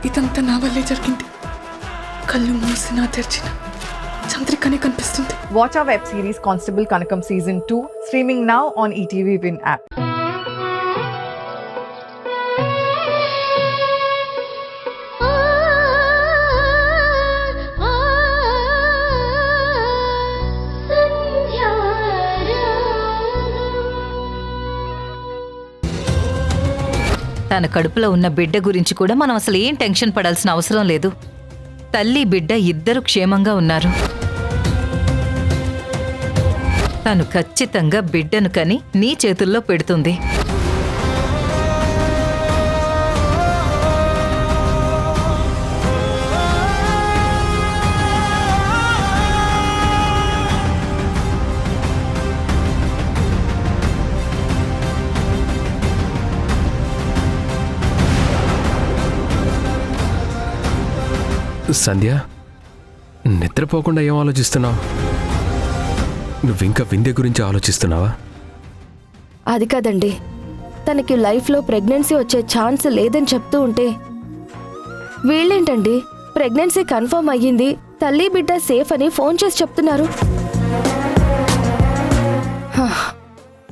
ఇదంతా నా వల్లే జరిగింది. కళ్ళు మూసినా తెరిచిన చంద్రికనే కనిపిస్తుంది. Watch our web series Constable Kanakam Season 2 streaming now on ETV Win app. తన కడుపులో ఉన్న బిడ్డ గురించి కూడా మనం అసలు ఏం టెన్షన్ పడాల్సిన అవసరం లేదు. తల్లి బిడ్డ ఇద్దరు క్షేమంగా ఉన్నారు. తను ఖచ్చితంగా బిడ్డను కని నీ చేతుల్లో పెడుతుంది. సంధ్య, నిద్రపోకుండా ఏం ఆలోచిస్తున్నావు? నువ్వింకా వింధ్య గురించి ఆలోచిస్తున్నావా? అది కాదండి, తనకి లైఫ్లో ప్రెగ్నెన్సీ వచ్చే ఛాన్స్ లేదని చెప్తూ ఉంటే వీళ్ళేంటండి ప్రెగ్నెన్సీ కన్ఫర్మ్ అయ్యింది, తల్లి బిడ్డ సేఫ్ అని ఫోన్ చేసి చెప్తున్నారు.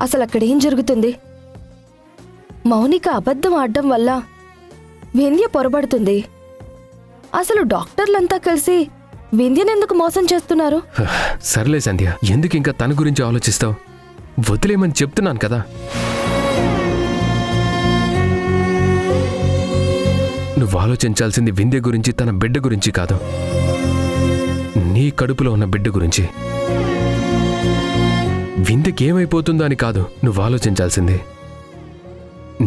అసలు అక్కడేం జరుగుతుంది? మౌనిక అబద్ధం ఆడడం వల్ల వింధ్య పొరబడుతుంది. అసలు డాక్టర్లంతా కలిసి వింధ్యనెందుకు మోసం చేస్తున్నారు? సర్లే సంధ్య, ఎందుకు ఇంకా తన గురించి ఆలోచిస్తావు? వదిలేమని చెప్తున్నాను కదా. నువ్వు ఆలోచించాల్సింది వింధ్య గురించి, తన బిడ్డ గురించి కాదు, నీ కడుపులో ఉన్న బిడ్డ గురించి. వింధ్యకి ఏమైపోతుందో అని కాదు నువ్వు ఆలోచించాల్సింది.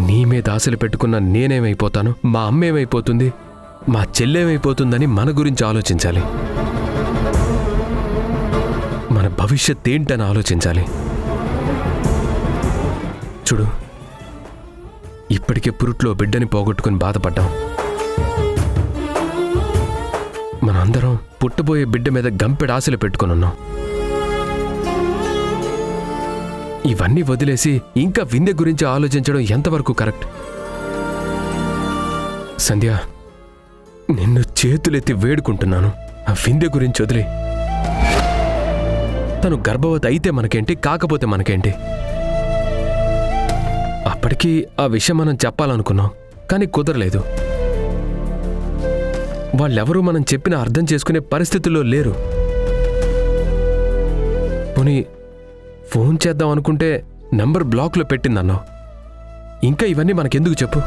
నీ మీద ఆశలు పెట్టుకున్న నేనేమైపోతాను, మా అమ్మ ఏమైపోతుంది, మా చెల్లేమైపోతుందని మన గురించి ఆలోచించాలి. మన భవిష్యత్ ఏంటని ఆలోచించాలి. చూడు, ఇప్పటికే పురుట్లో బిడ్డని పోగొట్టుకుని బాధపడ్డాం. మనందరం పుట్టబోయే బిడ్డ మీద గంపెడు ఆశలు పెట్టుకుని ఉన్నాం. ఇవన్నీ వదిలేసి ఇంకా వింధ్య గురించి ఆలోచించడం ఎంతవరకు కరెక్ట్? సంధ్య, నిన్ను చేతులెత్తి వేడుకుంటున్నాను, ఆ వింధ్య గురించి వదిలే. తను గర్భవతి అయితే మనకేంటి, కాకపోతే మనకేంటి? అప్పటికీ ఆ విషయం మనం చెప్పాలనుకున్నాం, కానీ కుదరలేదు. వాళ్ళెవరూ మనం చెప్పిన అర్థం చేసుకునే పరిస్థితుల్లో లేరు. పోనీ ఫోన్ చేద్దాం అనుకుంటే నంబర్ బ్లాక్లో పెట్టిందన్నావు. ఇంకా ఇవన్నీ మనకెందుకు చెప్పు?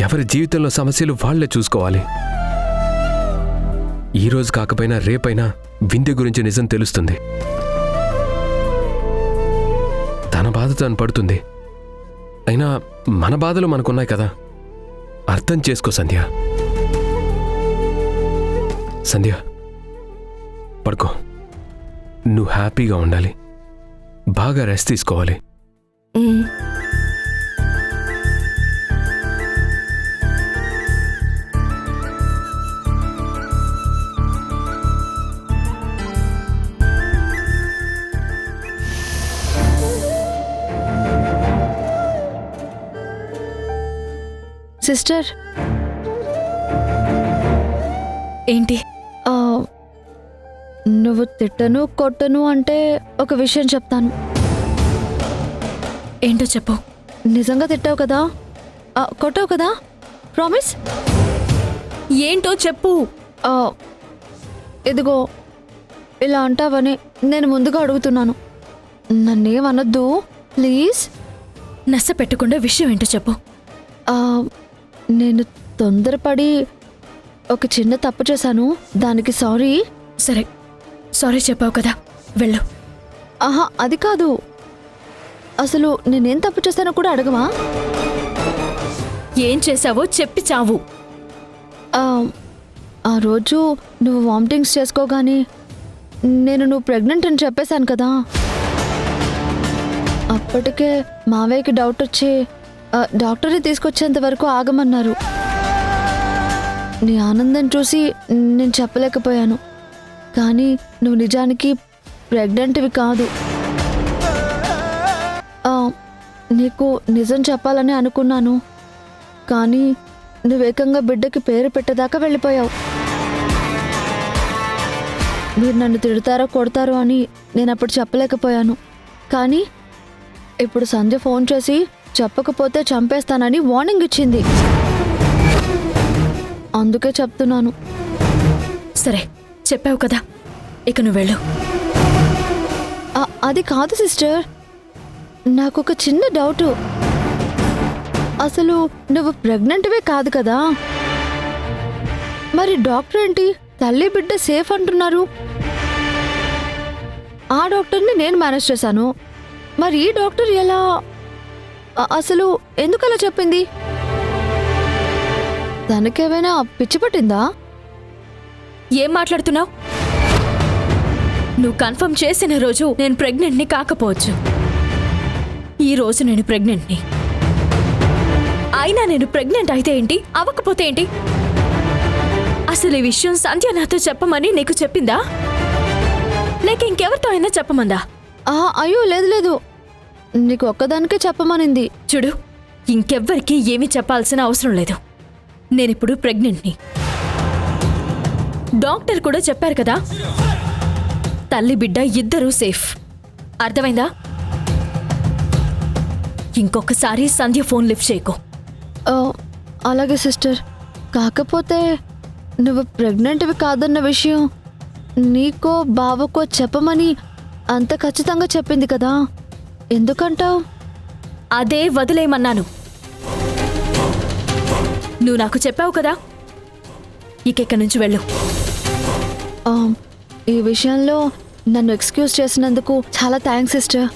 ఎవరి జీవితంలో సమస్యలు వాళ్లే చూసుకోవాలి. ఈరోజు కాకపోయినా రేపైనా వింధ్య గురించి నిజం తెలుస్తుంది. తన బాధ తను పడుతుంది. అయినా మన బాధలు మనకున్నాయి కదా, అర్థం చేసుకో సంధ్య. సంధ్య, పడుకో. నువ్వు హ్యాపీగా ఉండాలి, బాగా రెస్ట్ తీసుకోవాలి. సిస్టర్, ఏంటి? నువ్వు తిట్టను కొట్టను అంటే ఒక విషయం చెప్తాను. ఏంటో చెప్పు. నిజంగా తిట్టావు కదా, కొట్టావు కదా, ప్రామిస్? ఏంటో చెప్పు. ఇదిగో ఇలా అంటావని నేను ముందుగా అడుగుతున్నాను. నన్నేమనొద్దు ప్లీజ్. నచ్చ పెట్టకుండా విషయం ఏంటో చెప్పు. నేను తొందరపడి ఒక చిన్న తప్పు చేశాను, దానికి సారీ. సరే, సారీ చెప్పావు కదా, వెళ్ళు. ఆహా, అది కాదు. అసలు నేనేం తప్పు చేశానో కూడా అడగవా? ఏం చేశావో చెప్పి చావు. ఆ రోజు నువ్వు వామిటింగ్స్ చేసుకోగానే నువ్వు ప్రెగ్నెంట్ అని చెప్పేశాను కదా. అప్పటికే మావయ్యకి డౌట్ వచ్చి డాక్టర్ని తీసుకొచ్చేంత వరకు ఆగమన్నారు. నీ ఆనందం చూసి నేను చెప్పలేకపోయాను, కానీ నువ్వు నిజానికి ప్రెగ్నెంట్వి కాదు. నీకు నిజం చెప్పాలని అనుకున్నాను, కానీ నువ్వేకంగా బిడ్డకి పేరు పెట్టేదాకా వెళ్ళిపోయావు. మీరు నన్ను తిడతారో కొడతారో అని నేను అప్పుడు చెప్పలేకపోయాను. కానీ ఇప్పుడు సంధ్య ఫోన్ చేసి చెప్పకపోతే చంపేస్తానని వార్నింగ్ ఇచ్చింది. అందుకే చెప్తున్నాను. సరే చెప్పావు కదా, ఇక నువ్వు వెళ్ళు. అది కాదు సిస్టర్, నాకొక చిన్న డౌటు. అసలు నువ్వు ప్రెగ్నెంట్వే కాదు కదా, మరి డాక్టర్ ఏంటి తల్లి బిడ్డ సేఫ్ అంటున్నారు? ఆ డాక్టర్ని నేను మేనేజ్ చేశాను, మరి ఈ డాక్టర్ ఎలా? అసలు ఎందుకు అలా చెప్పింది? తనకేమైనా పిచ్చి పట్టిందా? ఏం మాట్లాడుతున్నావు? నువ్వు కన్ఫర్మ్ చేసిన రోజు నేను ప్రెగ్నెంట్ని కాకపోవచ్చు. ఈ రోజు నేను ప్రెగ్నెంట్ని. అయినా నేను ప్రెగ్నెంట్ అయితే ఏంటి, అవ్వకపోతే ఏంటి? అసలు ఈ విషయం సంధ్య నాతో చెప్పమని నీకు చెప్పిందా, లేక ఇంకెవరితో అయినా చెప్పమందా? అయ్యో లేదు లేదు, నీకు ఒక్కదానికే చెప్పమనింది. చూడు, ఇంకెవ్వరికి ఏమీ చెప్పాల్సిన అవసరం లేదు. నేనిప్పుడు ప్రెగ్నెంట్ని. డాక్టర్ కూడా చెప్పారు కదా, తల్లి బిడ్డ ఇద్దరూ సేఫ్. అర్థమైందా? ఇంకొకసారి సంధ్య ఫోన్ లిఫ్ట్ చేయకు. అలాగే సిస్టర్. కాకపోతే నువ్వు ప్రెగ్నెంట్వి కాదన్న విషయం నీకో బావకో చెప్పమని అంత ఖచ్చితంగా చెప్పింది కదా, ఎందుకంటావు? అదే వదిలేయమన్నాను. నువ్వు నాకు చెప్పావు కదా, ఇక్కడి నుంచి వెళ్ళు. ఈ విషయంలో నన్ను ఎక్స్క్యూజ్ చేసినందుకు చాలా థ్యాంక్స్ సిస్టర్.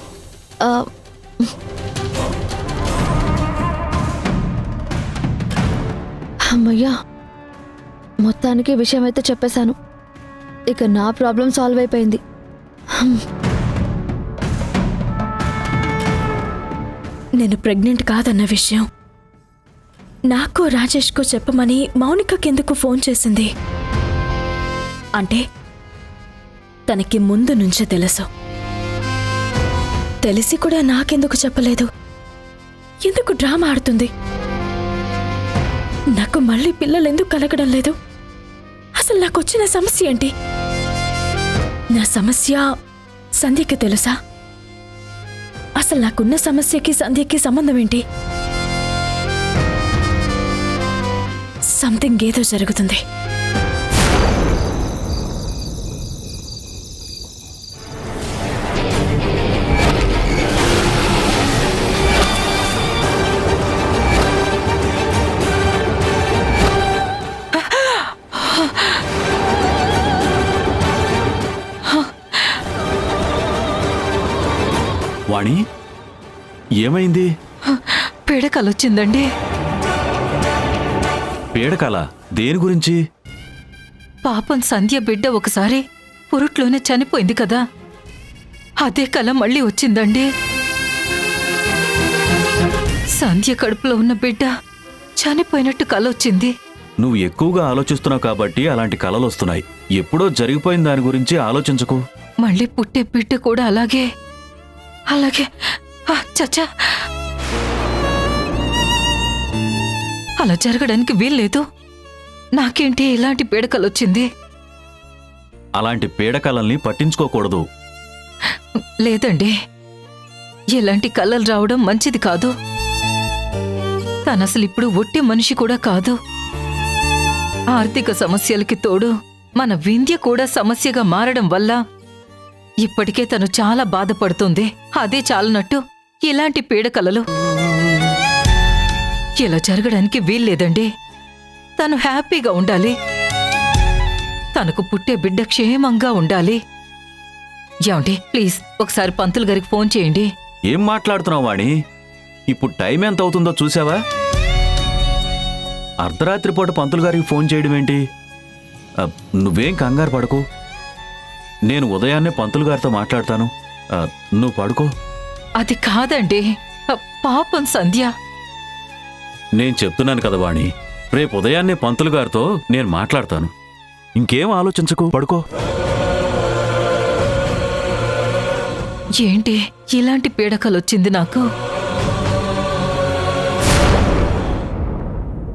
అమ్మయ్యా, మొత్తానికి విషయం అయితే చెప్పేశాను. ఇక నా ప్రాబ్లం సాల్వ్ అయిపోయింది. నేను ప్రెగ్నెంట్ కాదన్న విషయం నాకు రాజేష్కో చెప్పమని మౌనికకెందుకు ఫోన్ చేసింది? అంటే తనకి ముందు నుంచే తెలుసు. తెలిసి కూడా నాకెందుకు చెప్పలేదు? ఎందుకు డ్రామా ఆడుతుంది? నాకు మళ్ళీ పిల్లలు ఎందుకు కలగడం లేదు? అసలు నాకు వచ్చిన సమస్య ఏంటి? నా సమస్య సంధ్యకి తెలుసా? అసలు నాకున్న సమస్యకి సంధ్యకి సంబంధం ఏంటి? సంథింగ్ ఏదో జరుగుతుంది. వాణి, ఏమైంది? పీడకలొచ్చిందండి. పీడకల? దేని గురించి? పాపం సంధ్య బిడ్డ ఒకసారి పురుట్లోనే చనిపోయింది కదా, అదే కల మళ్ళీ వచ్చిందండి. సంధ్య కడుపులో ఉన్న బిడ్డ చనిపోయినట్టు కలొచ్చింది. నువ్వు ఎక్కువగా ఆలోచిస్తున్నావు కాబట్టి అలాంటి కలలు వస్తున్నాయి. ఎప్పుడో జరిగిపోయిన దాని గురించి ఆలోచించకు. మళ్ళీ పుట్టే బిడ్డ కూడా అలాగే చచ్చా, అలా జరగడానికి వీల్లేదు. నాకేంటి ఇలాంటి పీడకలొచ్చింది? అలాంటి పీడకలల్ని పట్టించుకోకూడదు. లేదండి, ఇలాంటి కలలు రావడం మంచిది కాదు. తనసలు ఇప్పుడు ఒట్టి మనిషి కూడా కాదు. ఆర్థిక సమస్యలకి తోడు మన వింధ్య కూడా సమస్యగా మారడం వల్ల ఇప్పటికే తను చాలా బాధపడుతుంది. అదే చాలనట్టు ఇలాంటి పీడకలలు. ఇలా జరగడానికి వీల్లేదండి. తను హ్యాపీగా ఉండాలి. తనకు పుట్టే బిడ్డ క్షేమంగా ఉండాలి. ఏమండి, ప్లీజ్ ఒకసారి పంతులు గారికి ఫోన్ చేయండి. ఏం మాట్లాడుతున్నావు వాణి? ఇప్పుడు టైం ఎంత అవుతుందో చూసావా? అర్ధరాత్రి పూట పంతులు గారికి ఫోన్ చేయడం ఏంటి? నువ్వేం కంగారు పడకు. నేను ఉదయాన్నే పంతులు గారితో మాట్లాడతాను. నువ్వు పడుకో. అది కాదండి, పాపం సంధ్య. నేను చెప్తున్నాను కదా వాణి, రేపు ఉదయాన్నే పంతులు గారితో నేను మాట్లాడతాను. ఇంకేం ఆలోచించకు, పడుకో. ఏంటి ఇలాంటి పీడకలొచ్చింది నాకు?